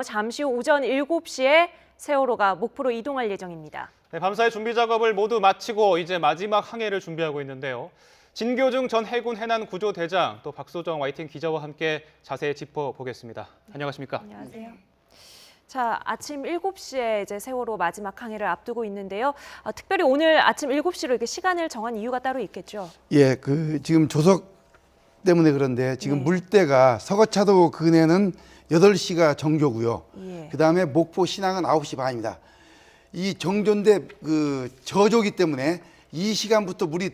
잠시 후 오전 7시에 세월호가 목포로 이동할 예정입니다. 네, 밤사이 준비 작업을 모두 마치고 이제 마지막 항해를 준비하고 있는데요. 진교중 전 해군 해난 구조대장 또 박소정 YTN 기자와 함께 자세히 짚어보겠습니다. 안녕하십니까? 안녕하세요. 자, 아침 7시에 이제 세월호 마지막 항해를 앞두고 있는데요. 특별히 오늘 아침 7시로 이렇게 시간을 정한 이유가 따로 있겠죠? 예, 지금 조석 때문에 그런데 지금 물때가 서거차도 근해는 8시가 정조고요. 예. 그다음에 목포 신항은 9시 반입니다. 이 정조인데 저조기 때문에 이 시간부터 물이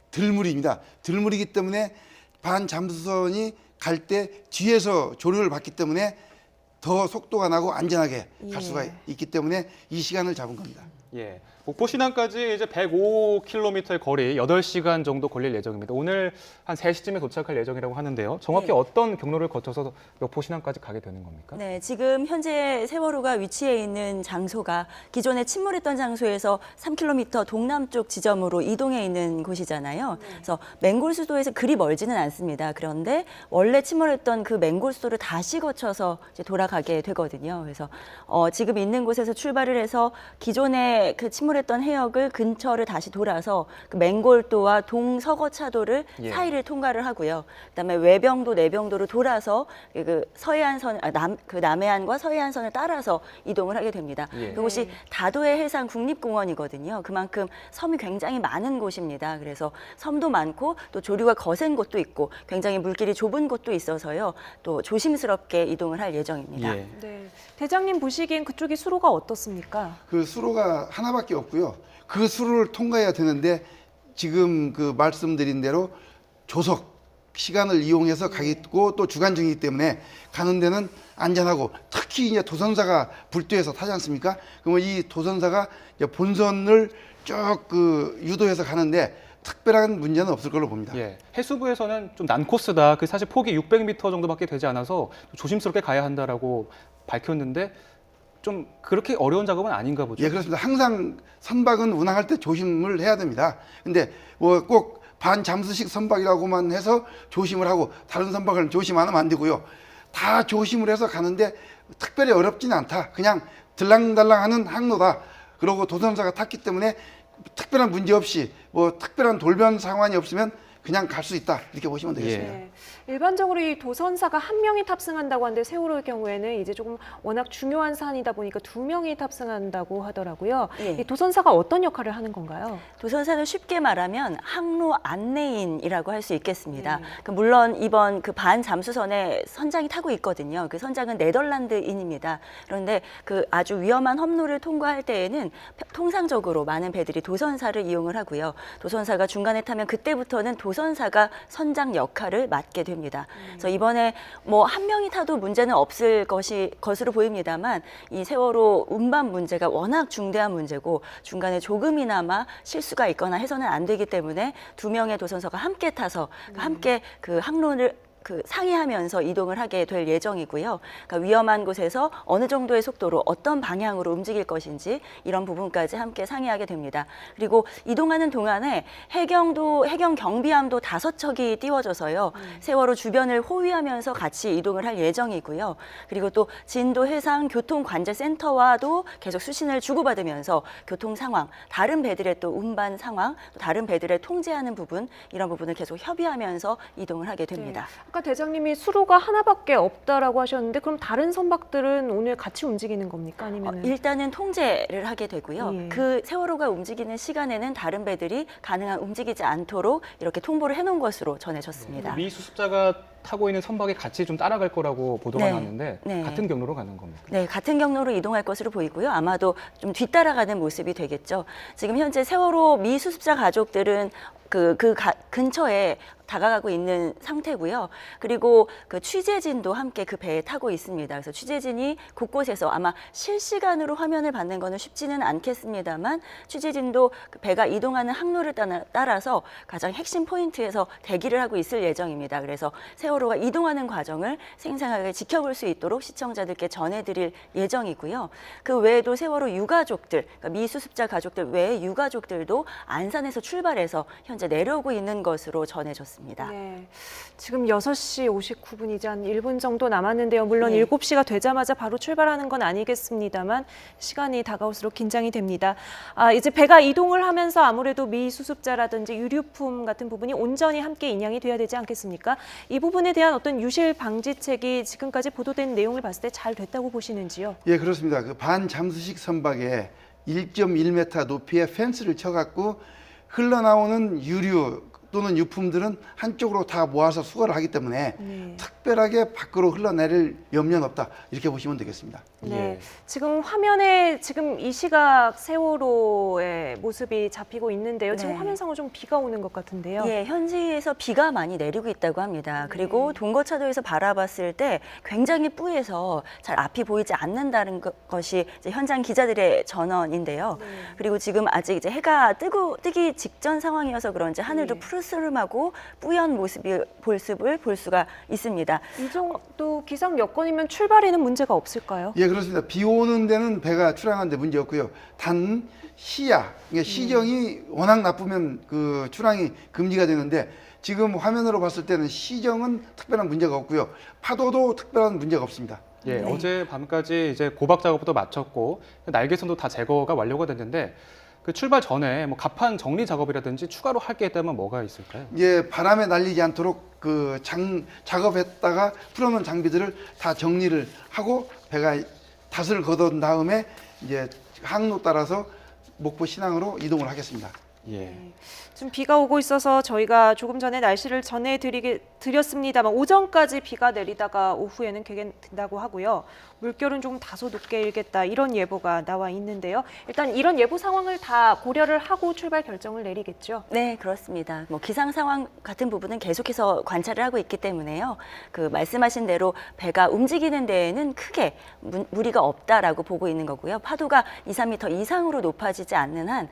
들물입니다. 들물이기 때문에 반 잠수선이 갈 때 뒤에서 조류를 받기 때문에 더 속도가 나고 안전하게 갈 수가 있기 때문에 이 시간을 잡은 겁니다. 예, 목포 신항까지 이제 105km의 거리 8시간 정도 걸릴 예정입니다. 오늘 한 3시쯤에 도착할 예정이라고 하는데요. 정확히 어떤 경로를 거쳐서 목포 신항까지 가게 되는 겁니까? 네, 지금 현재 세월호가 위치해 있는 장소가 기존에 침몰했던 장소에서 3km 동남쪽 지점으로 이동해 있는 곳이잖아요. 그래서 맹골 수도에서 그리 멀지는 않습니다. 그런데 원래 침몰했던 그 맹골 수도를 다시 거쳐서 이제 돌아가게 되거든요. 그래서 지금 있는 곳에서 출발을 해서 기존에 그 침몰했던 해역을 근처를 다시 돌아서 그 맹골도와 동서거차도를 사이를 통과를 하고요. 그다음에 외병도, 내병도로 돌아서 그 서해안선, 남해안과 서해안선을 따라서 이동을 하게 됩니다. 그곳이 다도해 해상 국립공원이거든요. 그만큼 섬이 굉장히 많은 곳입니다. 그래서 섬도 많고 또 조류가 거센 곳도 있고 굉장히 물길이 좁은 곳도 있어서요. 또 조심스럽게 이동을 할 예정입니다. 네, 대장님 보시기엔 그쪽이 수로가 어떻습니까? 그 수로가 하나밖에 없고요. 그 수로를 통과해야 되는데 지금 말씀드린 대로 조석 시간을 이용해서 가겠고 또 주간중이기 때문에 가는 데는 안전하고 특히 이제 도선사가 불두에서 타지 않습니까? 그러면 이 도선사가 이제 본선을 쭉 유도해서 가는데 특별한 문제는 없을 걸로 봅니다. 예, 해수부에서는 좀 난 코스다. 사실 폭이 600m 정도밖에 되지 않아서 조심스럽게 가야 한다라고 밝혔는데 좀 그렇게 어려운 작업은 아닌가 보죠. 예, 그렇습니다. 항상 선박은 운항할 때 조심을 해야 됩니다. 근데 뭐 꼭 반잠수식 선박이라고만 해서 조심을 하고 다른 선박을 조심 안 하면 안 되고요. 다 조심을 해서 가는데 특별히 어렵지는 않다. 그냥 들랑달랑하는 항로다. 그리고 도선사가 탔기 때문에 특별한 문제 없이 뭐 특별한 돌변 상황이 없으면 그냥 갈 수 있다. 이렇게 보시면 되겠습니다. 네. 일반적으로 이 도선사가 한 명이 탑승한다고 하는데 세월호의 경우에는 이제 조금 워낙 중요한 사안이다 보니까 2명이 탑승한다고 하더라고요. 이 도선사가 어떤 역할을 하는 건가요? 도선사는 쉽게 말하면 항로 안내인이라고 할 수 있겠습니다. 물론 이번 그 반잠수선에 선장이 타고 있거든요. 그 선장은 네덜란드인입니다. 그런데 그 아주 위험한 험로를 통과할 때에는 통상적으로 많은 배들이 도선사를 이용을 하고요. 도선사가 중간에 타면 그때부터는 도선사가 선장 역할을 맡게 됩니다. 그래서 이번에 뭐 한 명이 타도 문제는 없을 것으로 보입니다만 이 세월호 운반 문제가 워낙 중대한 문제고 중간에 조금이나마 실수가 있거나 해서는 안 되기 때문에 2명의 도선사가 함께 타서 함께 그 항로를 상의하면서 이동을 하게 될 예정이고요. 그러니까 위험한 곳에서 어느 정도의 속도로 어떤 방향으로 움직일 것인지 이런 부분까지 함께 상의하게 됩니다. 그리고 이동하는 동안에 해경 경비함도 5척이 띄워져서요. 세월호 주변을 호위하면서 같이 이동을 할 예정이고요. 그리고 또 진도 해상 교통관제센터와도 계속 수신을 주고받으면서 교통 상황, 다른 배들의 또 운반 상황, 또 다른 배들의 통제하는 부분 이런 부분을 계속 협의하면서 이동을 하게 됩니다. 아까 대장님이 수로가 하나밖에 없다라고 하셨는데 그럼 다른 선박들은 오늘 같이 움직이는 겁니까? 아니면 일단은 통제를 하게 되고요. 그 세월호가 움직이는 시간에는 다른 배들이 가능한 움직이지 않도록 이렇게 통보를 해놓은 것으로 전해졌습니다. 미 수습자가 타고 있는 선박이 같이 좀 따라갈 거라고 보도가 나왔는데 같은 경로로 가는 겁니까? 네, 같은 경로로 이동할 것으로 보이고요. 아마도 좀 뒤따라가는 모습이 되겠죠. 지금 현재 세월호 미 수습자 가족들은 근처에 다가가고 있는 상태고요. 그리고 그 취재진도 함께 그 배에 타고 있습니다. 그래서 취재진이 곳곳에서 아마 실시간으로 화면을 받는 거는 쉽지는 않겠습니다만 취재진도 그 배가 이동하는 항로를 따라서 가장 핵심 포인트에서 대기를 하고 있을 예정입니다. 그래서 세월호가 이동하는 과정을 생생하게 지켜볼 수 있도록 시청자들께 전해드릴 예정이고요. 그 외에도 세월호 유가족들, 그러니까 미수습자 가족들 외에 유가족들도 안산에서 출발해서 현재 내려오고 있는 것으로 전해졌습니다. 있습니다. 네. 지금 6시 59분이지 한 1분 정도 남았는데요. 물론 네. 7시가 되자마자 바로 출발하는 건 아니겠습니다만 시간이 다가올수록 긴장이 됩니다. 이제 배가 이동을 하면서 아무래도 미수습자라든지 유류품 같은 부분이 온전히 함께 인양이 돼야 되지 않겠습니까? 이 부분에 대한 어떤 유실 방지책이 지금까지 보도된 내용을 봤을 때 잘 됐다고 보시는지요? 예, 그렇습니다. 그 반잠수식 선박에 1.1m 높이의 펜스를 쳐갖고 흘러나오는 유류 또는 유품들은 한쪽으로 다 모아서 수거를 하기 때문에 특별하게 밖으로 흘러내릴 염려는 없다. 이렇게 보시면 되겠습니다. 네. 예. 지금 화면에 지금 이 시각 세월호의 모습이 잡히고 있는데요. 지금 네. 화면상으로 좀 비가 오는 것 같은데요. 예, 현지에서 비가 많이 내리고 있다고 합니다. 그리고 동거차도에서 바라봤을 때 굉장히 뿌해서 잘 앞이 보이지 않는다는 것이 이제 현장 기자들의 전언인데요. 그리고 지금 아직 이제 해가 뜨기 직전 상황이어서 그런지 하늘도 푸르스름하고 뿌연 모습을 볼 수가 있습니다. 이 정도 기상 여건이면 출발에는 문제가 없을까요? 예, 그렇습니다. 비 오는 데는 배가 출항하는데 문제 없고요. 단 시야, 그러니까 시정이 워낙 나쁘면 그 출항이 금지가 되는데 지금 화면으로 봤을 때는 시정은 특별한 문제가 없고요. 파도도 특별한 문제가 없습니다. 예, 어제 밤까지 이제 고박 작업도 마쳤고 날개선도 다 제거가 완료가 됐는데 그 출발 전에 뭐 갑판 정리 작업이라든지 추가로 할 게 있다면 뭐가 있을까요? 예, 바람에 날리지 않도록 그 작업했다가 풀어놓은 장비들을 다 정리를 하고 배가 닷을 걷은 다음에 이제 항로 따라서 목포 신항으로 이동을 하겠습니다. 예. 지금 비가 오고 있어서 저희가 조금 전에 날씨를 전해드렸습니다만 오전까지 비가 내리다가 오후에는 개겠다고 하고요. 물결은 조금 다소 높게 일겠다 이런 예보가 나와 있는데요. 일단 이런 예보 상황을 다 고려를 하고 출발 결정을 내리겠죠. 네, 그렇습니다. 뭐 기상 상황 같은 부분은 계속해서 관찰을 하고 있기 때문에요. 그 말씀하신 대로 배가 움직이는 데에는 크게 무리가 없다라고 보고 있는 거고요. 파도가 2, 3m 이상으로 높아지지 않는 한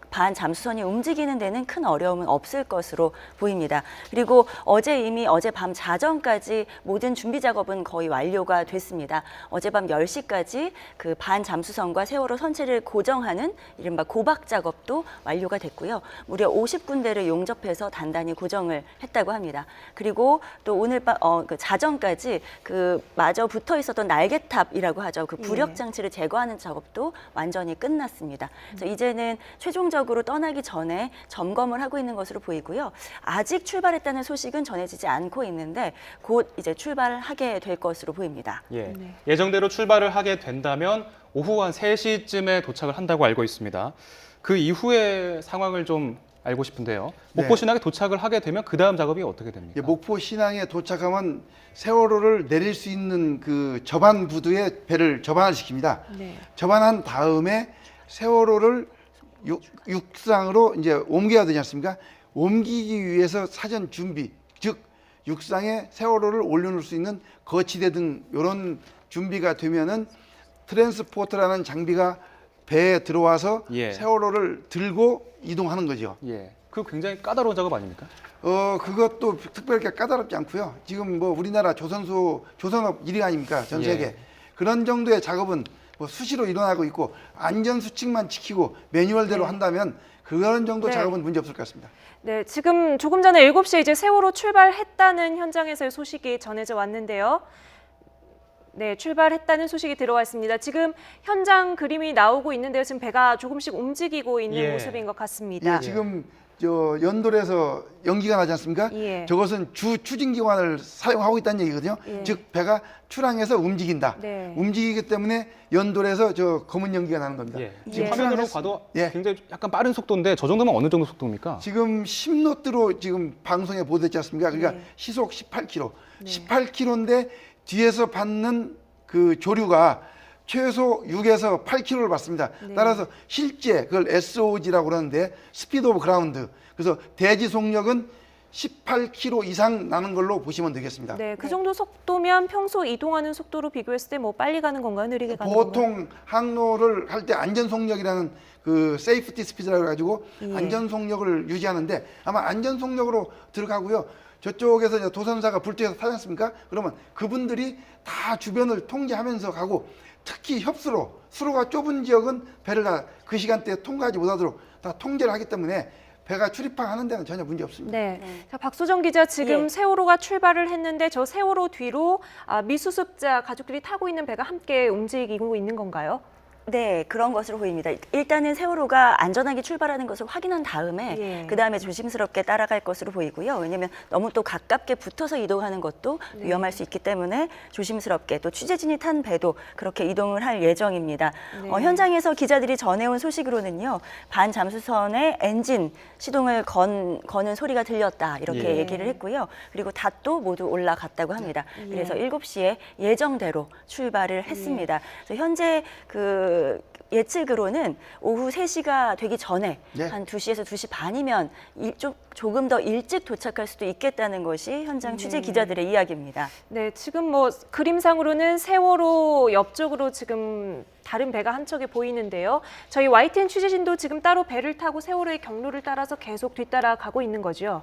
반 잠수선이 움직이는 데는 큰 어려움은 없을 것으로 보입니다. 그리고 어제 밤 자정까지 모든 준비 작업은 거의 완료가 됐습니다. 어젯밤 10시까지 그 반 잠수선과 세월호 선체를 고정하는 이른바 고박 작업도 완료가 됐고요. 무려 50군데를 용접해서 단단히 고정을 했다고 합니다. 그리고 또 오늘 밤 그 자정까지 그 마저 붙어 있었던 날개탑이라고 하죠. 그 부력 장치를 제거하는 작업도 완전히 끝났습니다. 그래서 이제는 최종적으로 떠나기 전에 점검을 하고 있는 것으로 보이고요. 아직 출발했다는 소식은 전해지지 않고 있는데 곧 이제 출발하게 될 것으로 보입니다. 예. 예정대로 출발을 하게 된다면 오후 한 3시쯤에 도착을 한다고 알고 있습니다. 그 이후의 상황을 좀 알고 싶은데요. 목포 신항에 도착을 하게 되면 그 다음 작업이 어떻게 됩니까? 예, 목포 신항에 도착하면 세월호를 내릴 수 있는 그 저반 부두에 배를 접안을 시킵니다. 접안한 다음에 세월호를 육상으로 이제 옮겨야 되지 않습니까? 옮기기 위해서 사전 준비, 즉 육상에 세월호를 올려놓을 수 있는 거치대 등 이런 준비가 되면은 트랜스포터라는 장비가 배에 들어와서 세월호를 들고 이동하는 거죠. 예. 그 굉장히 까다로운 작업 아닙니까? 그것도 특별하게 까다롭지 않고요. 지금 뭐 우리나라 조선업 1위 아닙니까? 전 세계. 그런 정도의 작업은 뭐 수시로 일어나고 있고 안전 수칙만 지키고 매뉴얼대로 한다면 그런 정도 작업은 문제 없을 것 같습니다. 네, 지금 조금 전에 7시에 이제 세월호 출발했다는 현장에서의 소식이 전해져 왔는데요. 네, 출발했다는 소식이 들어왔습니다. 지금 현장 그림이 나오고 있는데요. 지금 배가 조금씩 움직이고 있는 모습인 것 같습니다. 예, 지금 저 연돌에서 연기가 나지 않습니까? 저것은 주 추진기관을 사용하고 있다는 얘기거든요. 즉 배가 출항해서 움직인다. 움직이기 때문에 연돌에서 저 검은 연기가 나는 겁니다. 지금 화면으로 봐도 굉장히 약간 빠른 속도인데 저 정도면 어느 정도 속도입니까? 지금 10노트로 지금 방송에 보도됐지 않습니까? 그러니까 시속 18km. 18km인데 뒤에서 받는 그 조류가 최소 6에서 8km를 받습니다. 따라서 실제 그걸 SOG라고 그러는데 스피드 오브 그라운드. 그래서 대지 속력은 18km 이상 나는 걸로 보시면 되겠습니다. 네, 그 정도 속도면 평소 이동하는 속도로 비교했을 때 뭐 빨리 가는 건가요? 느리게 가는 건가요? 보통 항로를 할 때 안전 속력이라는 그 세이프티 스피드라고 해가지고 안전 속력을 유지하는데 아마 안전 속력으로 들어가고요. 저쪽에서 이제 도선사가 불투에서 타지 않습니까? 그러면 그분들이 다 주변을 통제하면서 가고 특히 협수로가 좁은 지역은 배를 다 그 시간대에 통과하지 못하도록 다 통제를 하기 때문에 배가 출입항하는 데는 전혀 문제 없습니다. 네. 자, 박소정 기자, 지금 예. 세월호가 출발을 했는데 저 세월호 뒤로 미수습자 가족들이 타고 있는 배가 함께 움직이고 있는 건가요? 네, 그런 것으로 보입니다. 일단은 세월호가 안전하게 출발하는 것을 확인한 다음에 예. 그다음에 조심스럽게 따라갈 것으로 보이고요. 왜냐하면 너무 또 가깝게 붙어서 이동하는 것도 네. 위험할 수 있기 때문에 조심스럽게 또 취재진이 탄 배도 그렇게 이동을 할 예정입니다. 네. 현장에서 기자들이 전해온 소식으로는요. 반 잠수선의 엔진 시동을 거는 소리가 들렸다 이렇게 예. 얘기를 했고요. 그리고 닷도 모두 올라갔다고 합니다. 예. 그래서 7시에 예정대로 출발을 했습니다. 그래서 현재 그 예측으로는 오후 3시가 되기 전에 네. 한 2시에서 2시 반이면 조금 더 일찍 도착할 수도 있겠다는 것이 현장 취재 기자들의 이야기입니다. 네, 지금 뭐 그림상으로는 세월호 옆쪽으로 지금 다른 배가 한 척이 보이는데요. 저희 YTN 취재진도 지금 따로 배를 타고 세월호의 경로를 따라서 계속 뒤따라가고 있는 거죠.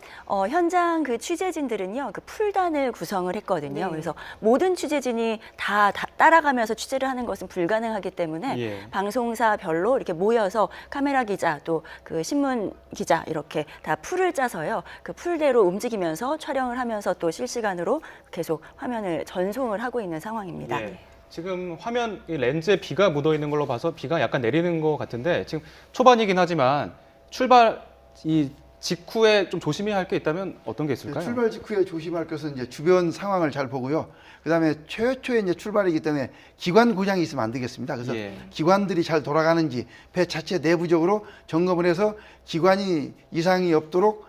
현장 그 취재진들은요, 그 풀단을 구성을 했거든요. 네. 그래서 모든 취재진이 다 따라가면서 취재를 하는 것은 불가능하기 때문에 예. 방송사별로 이렇게 모여서 카메라 기자 또 그 신문 기자 이렇게 다 풀을 짜서요, 그 풀대로 움직이면서 촬영을 하면서 또 실시간으로 계속 화면을 전송을 하고 있는 상황입니다. 예. 지금 화면 이 렌즈에 비가 묻어 있는 걸로 봐서 비가 약간 내리는 것 같은데 지금 초반이긴 하지만 출발 이 직후에 좀 조심해야 할 게 있다면 어떤 게 있을까요? 출발 직후에 조심할 것은 이제 주변 상황을 잘 보고요. 그다음에 최초에 이제 출발이기 때문에 기관 고장이 있으면 안 되겠습니다. 그래서 예. 기관들이 잘 돌아가는지 배 자체 내부적으로 점검을 해서 기관이 이상이 없도록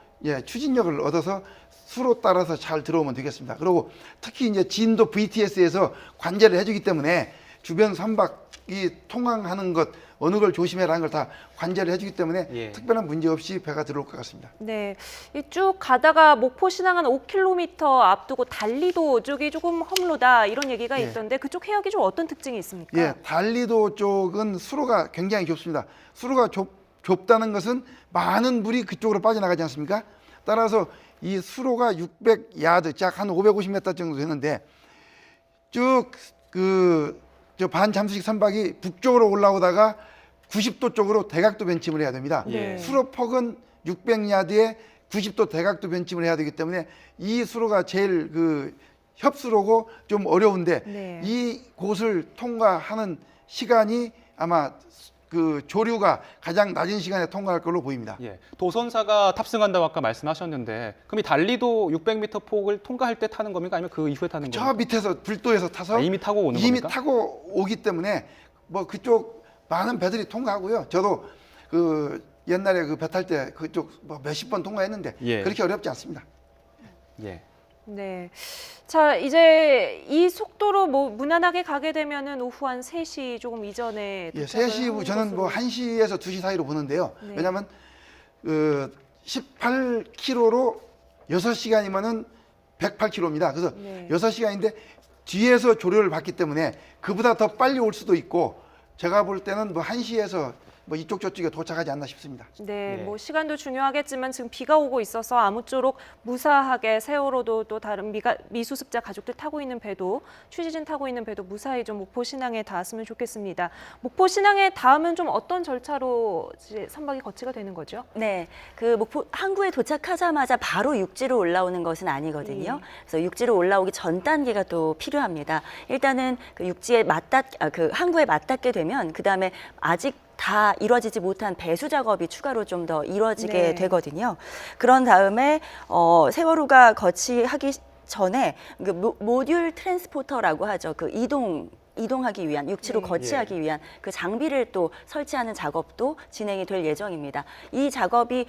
추진력을 얻어서 수로 따라서 잘 들어오면 되겠습니다. 그리고 특히 이제 진도 VTS에서 관제를 해주기 때문에 주변 선박이 통항하는 것 어느 걸 조심해라는 걸 다 관제를 해주기 때문에 예. 특별한 문제 없이 배가 들어올 것 같습니다. 네, 이 쭉 가다가 목포 신항 한 5km 앞두고 달리도 쪽이 조금 험로다 이런 얘기가 예. 있던데 그쪽 해역이 좀 어떤 특징이 있습니까? 예, 달리도 쪽은 수로가 굉장히 좁습니다. 수로가 좁다는 것은 많은 물이 그쪽으로 빠져나가지 않습니까? 따라서 이 수로가 600야드, 약 한 550m 정도 되는데 쭉 저 반잠수식 선박이 북쪽으로 올라오다가 90도 쪽으로 대각도 변침을 해야 됩니다. 예. 수로 폭은 600야드에 90도 대각도 변침을 해야 되기 때문에 이 수로가 제일 협수로고 좀 어려운데 네. 이 곳을 통과하는 시간이 아마 그 조류가 가장 낮은 시간에 통과할 걸로 보입니다. 예. 도선사가 탑승한다고 아까 말씀하셨는데 그럼 이 달리도 600m 폭을 통과할 때 타는 겁니까? 아니면 그 이후에 타는 저 겁니까? 밑에서 불도에서 타서 이미 타고 오는 이미 겁니까? 타고 오기 때문에 뭐 그쪽 많은 배들이 통과하고요. 저도 그 옛날에 그 배 탈 때 그쪽 뭐 몇십 번 통과했는데 예. 그렇게 어렵지 않습니다. 예. 네. 자, 이제 이 속도로 뭐 무난하게 가게 되면은 오후 한 3시 조금 이전에 예, 도착을 3시 하는 저는 뭐 것으로. 1시에서 2시 사이로 보는데요. 네. 왜냐하면 18km로 6시간이면은 108km입니다. 그래서 네. 6시간인데 뒤에서 조류를 받기 때문에 그보다 더 빨리 올 수도 있고 제가 볼 때는 뭐 1시에서 뭐 이쪽 저쪽에 도착하지 않나 싶습니다. 네, 네. 뭐 시간도 중요하겠지만 지금 비가 오고 있어서 아무쪼록 무사하게 세월호도 또 다른 미수습자 가족들 타고 있는 배도 취재진 타고 있는 배도 무사히 좀 목포 신항에 닿았으면 좋겠습니다. 목포 신항에 닿으면 좀 어떤 절차로 이제 선박이 거치가 되는 거죠? 네, 그 목포 항구에 도착하자마자 바로 육지로 올라오는 것은 아니거든요. 그래서 육지로 올라오기 전 단계가 또 필요합니다. 일단은 그 육지에 그 항구에 맞닿게 되면 그 다음에 아직 다 이루어지지 못한 배수 작업이 추가로 좀 더 이루어지게 네. 되거든요. 그런 다음에 세월호가 거치하기 전에 그 모듈 트랜스포터라고 하죠. 그 이동하기 위한 육지로 네. 거치하기 위한 그 장비를 또 설치하는 작업도 진행이 될 예정입니다. 이 작업이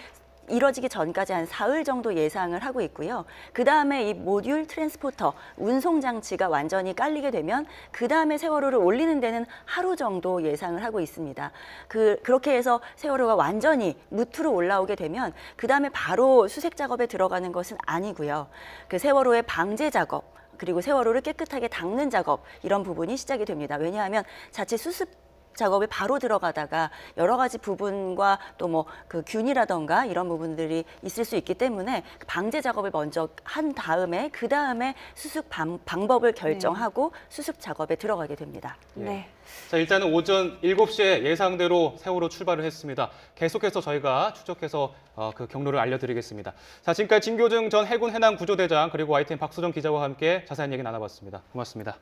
이뤄지기 전까지 한 사흘 정도 예상을 하고 있고요. 그 다음에 이 모듈 트랜스포터 운송 장치가 완전히 깔리게 되면 그 다음에 세월호를 올리는 데는 하루 정도 예상을 하고 있습니다. 그렇게 해서 세월호가 완전히 무트로 올라오게 되면 그 다음에 바로 수색 작업에 들어가는 것은 아니고요. 그 세월호의 방제 작업 그리고 세월호를 깨끗하게 닦는 작업 이런 부분이 시작이 됩니다. 왜냐하면 자체 수습 작업에 바로 들어가다가 여러 가지 부분과 또 뭐 그 균이라던가 이런 부분들이 있을 수 있기 때문에 방제 작업을 먼저 한 다음에 그 다음에 수습 방법을 결정하고 수습 작업에 들어가게 됩니다. 네. 자, 일단은 오전 7시에 예상대로 세월호 출발을 했습니다. 계속해서 저희가 추적해서 그 경로를 알려드리겠습니다. 자, 지금까지 진교증 전 해군 해남 구조대장 그리고 YTN 박수정 기자와 함께 자세한 얘기 나눠봤습니다. 고맙습니다.